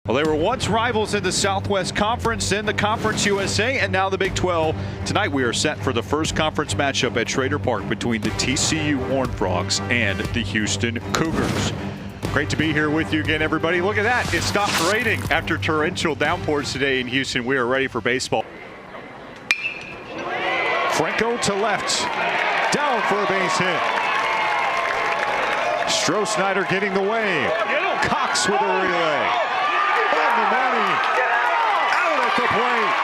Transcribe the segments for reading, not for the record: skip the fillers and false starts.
Well, they were once rivals in the Southwest Conference, then the Conference USA, and now the Big 12. Tonight we are set for the first conference matchup at Schrader Park between the TCU Horned Frogs and the Houston Cougars. Great to be here with you again, everybody. Look at that. It stopped raining after torrential downpours today in Houston. We are ready for baseball. Franco to left. Down for a base hit. Stroh-Snyder getting the wave. Cox with a relay. And the money out at the plate.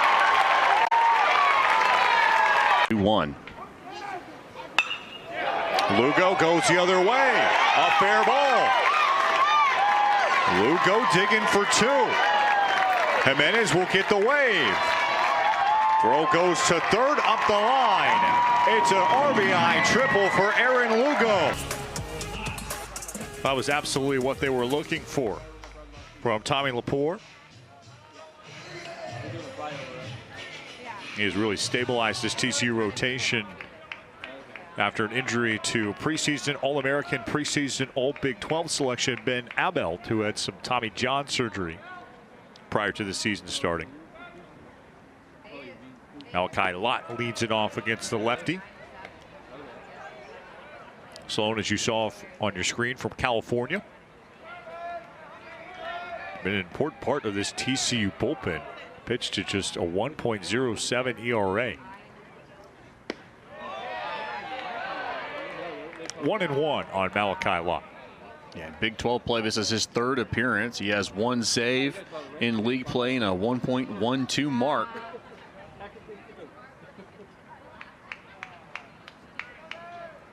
2-1. Lugo goes the other way. A fair ball. Lugo digging for two. Jimenez will get the wave. Throw goes to third, up the line. It's an RBI triple for Aaron Lugo. That was absolutely what they were looking for from Tommy Lepore. He has really stabilized his TCU rotation after an injury to preseason All-American, preseason All-Big 12 selection Ben Abelt, who had some Tommy John surgery prior to the season starting. Malachi Lott leads it off against the lefty. Sloan, as you saw on your screen, from California. Been an important part of this TCU bullpen. Pitched to just a 1.07 ERA. 1-1 on Malachi Lott. Yeah, Big 12 play. This is his third appearance. He has one save in league play and a 1.12 mark.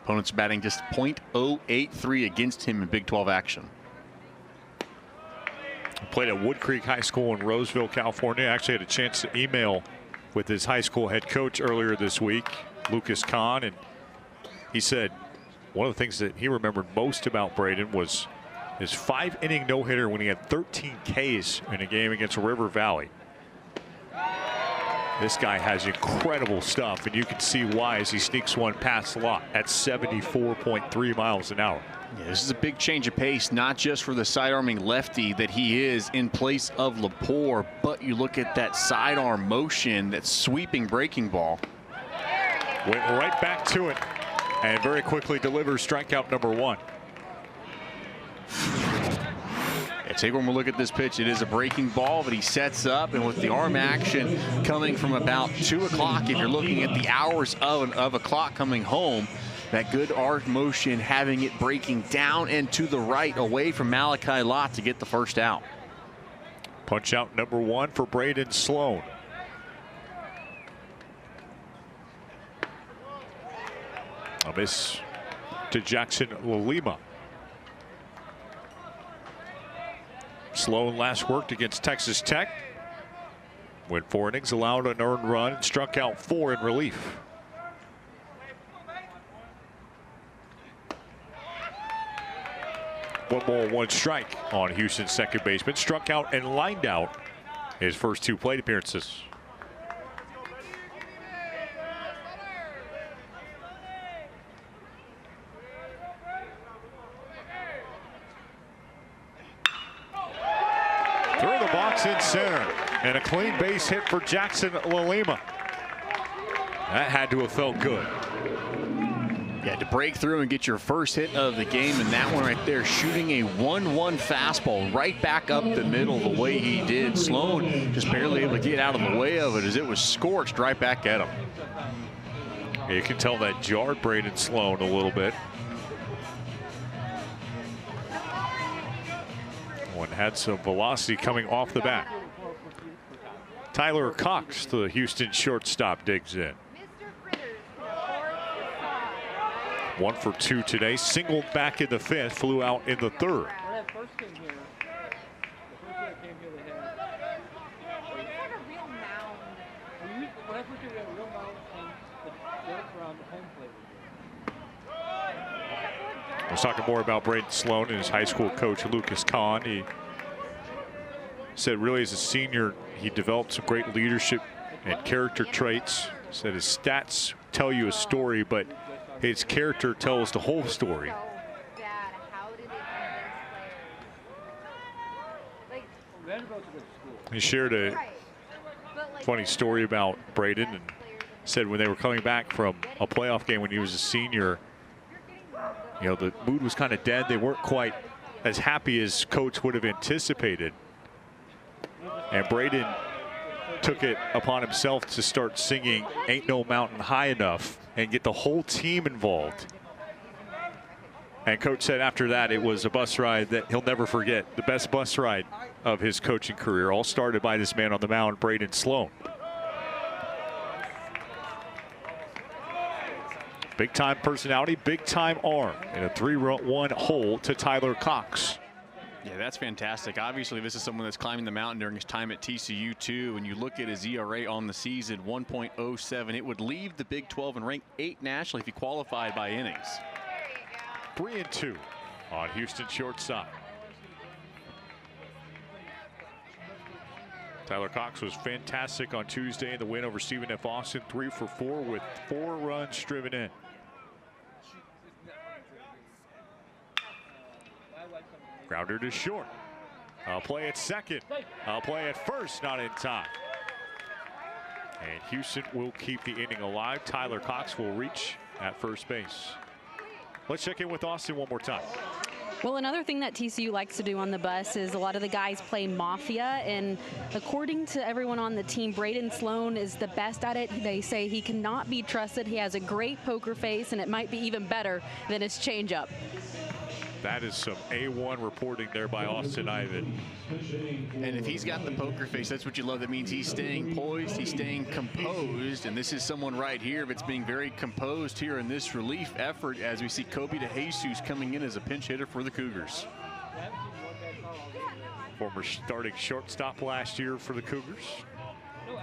Opponents batting just .083 against him in Big 12 action. Played at Wood Creek High School in Roseville, California. Actually had a chance to email with his high school head coach earlier this week, Lucas Kahn, and he said one of the things that he remembered most about Braden was his 5-inning no-hitter when he had 13 Ks in a game against River Valley. This guy has incredible stuff, and you can see why as he sneaks one past Lott at 74.3 miles an hour. Yeah, this is a big change of pace, not just for the sidearming lefty that he is in place of Lepore, but you look at that sidearm motion, that sweeping breaking ball. Went right back to it and very quickly delivers strikeout number one. Yeah, take one more look at this pitch. It is a breaking ball, but he sets up, and with the arm action coming from about 2 o'clock, if you're looking at the hours of a clock coming home, that good arc motion, having it breaking down and to the right away from Malachi Lott to get the first out. Punch out number one for Braden Sloan. A miss to Jackson Lalima. Sloan last worked against Texas Tech. Went 4 innings, allowed an earned run, and struck out 4 in relief. One ball, one strike on Houston's second baseman. Struck out and lined out his first 2 plate appearances. Through the box in center, and a clean base hit for Jackson Lalima. That had to have felt good. Yeah, to break through and get your first hit of the game, and that one right there, shooting a 1-1 fastball right back up the middle the way he did. Sloan just barely able to get out of the way of it as it was scorched right back at him. Yeah, you can tell that jarred Braden Sloan a little bit. One had some velocity coming off the bat. Tyler Cox, the Houston shortstop, digs in. 1 for 2 today. Singled back in the 5th, flew out in the 3rd. I was talking more about Braden Sloan and his high school coach, Lucas Kahn. He said really as a senior, he developed some great leadership and character traits. Said his stats tell you a story, but his character tells the whole story. He shared a funny story about Braden and said when they were coming back from a playoff game when he was a senior, you know, the mood was kind of dead. They weren't quite as happy as coach would have anticipated. And Braden took it upon himself to start singing "Ain't No Mountain High Enough" and get the whole team involved. And coach said after that it was a bus ride that he'll never forget. The best bus ride of his coaching career, all started by this man on the mound, Braden Sloan. Big time personality, big time arm, and a 3-1 hole to Tyler Cox. Yeah, that's fantastic. Obviously, this is someone that's climbing the mountain during his time at TCU too. When you look at his ERA on the season, 1.07, it would leave the Big 12 and rank 8 nationally if he qualified by innings. 3-2 on Houston shortstop. Tyler Cox was fantastic on Tuesday in the win over Stephen F. Austin, 3 for 4 with 4 runs driven in. Grounder to short. I'll play at second. I'll play at first, not in time. And Houston will keep the inning alive. Tyler Cox will reach at first base. Let's check in with Austin one more time. Well, another thing that TCU likes to do on the bus is a lot of the guys play Mafia, and according to everyone on the team, Braden Sloan is the best at it. They say he cannot be trusted. He has a great poker face, and it might be even better than his changeup. That is some A1 reporting there by Austin Ivan. And if he's got the poker face, that's what you love. That means he's staying poised, he's staying composed, and this is someone right here that's being very composed here in this relief effort as we see Kobe DeJesus coming in as a pinch hitter for the Cougars. Former starting shortstop last year for the Cougars.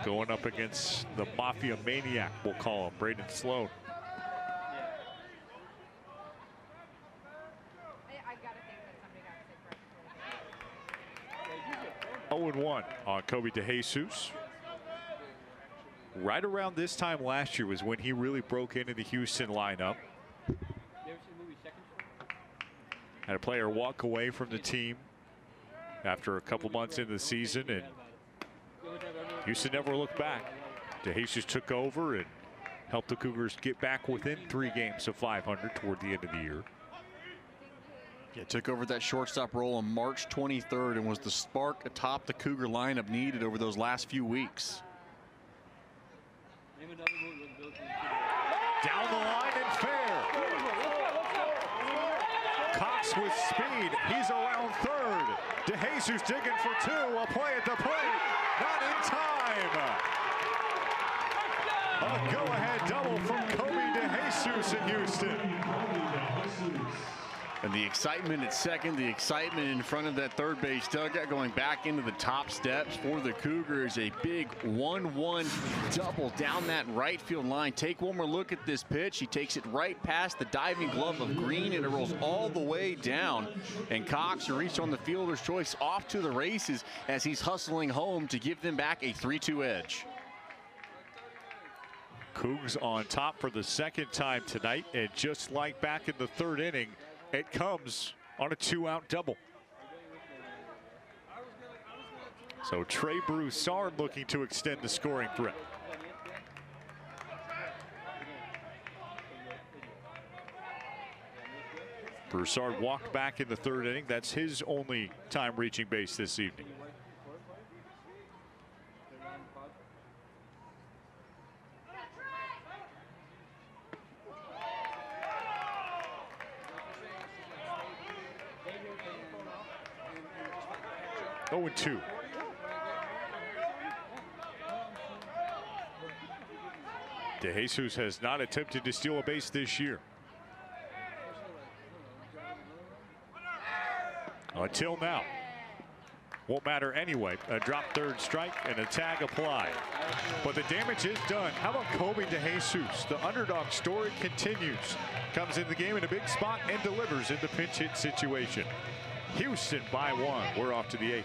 Going up against the Mafia Maniac, we'll call him, Braden Sloan. 0-1 on Kobe DeJesus. Right around this time last year was when he really broke into the Houston lineup. Had a player walk away from the team after a couple months into the season, and Houston never looked back. DeJesus took over and helped the Cougars get back within 3 games of 500 toward the end of the year. Yeah, took over that shortstop role on March 23rd and was the spark atop the Cougar lineup needed over those last few weeks. Down the line and fair. Cox with speed. He's around third. DeJesus digging for 2. A play at the plate. Not in time. A go-ahead double from Kobe DeJesus in Houston. And the excitement at second, the excitement in front of that third base dugout, going back into the top steps for the Cougars. A big 1-1 double down that right field line. Take one more look at this pitch. He takes it right past the diving glove of Green, and it rolls all the way down. And Cox, who reached on the fielder's choice, off to the races as he's hustling home to give them back a 3-2 edge. Cougs on top for the second time tonight, and just like back in the 3rd inning, it comes on a 2-out double. So Trey Broussard looking to extend the scoring threat. Broussard walked back in the 3rd inning. That's his only time reaching base this evening. Oh, 2. DeJesus has not attempted to steal a base this year. Until now. Won't matter anyway. A drop third strike and a tag applied. But the damage is done. How about Kobe DeJesus? The underdog story continues. Comes in the game in a big spot and delivers in the pinch hit situation. Houston by 1. We're off to the 8th.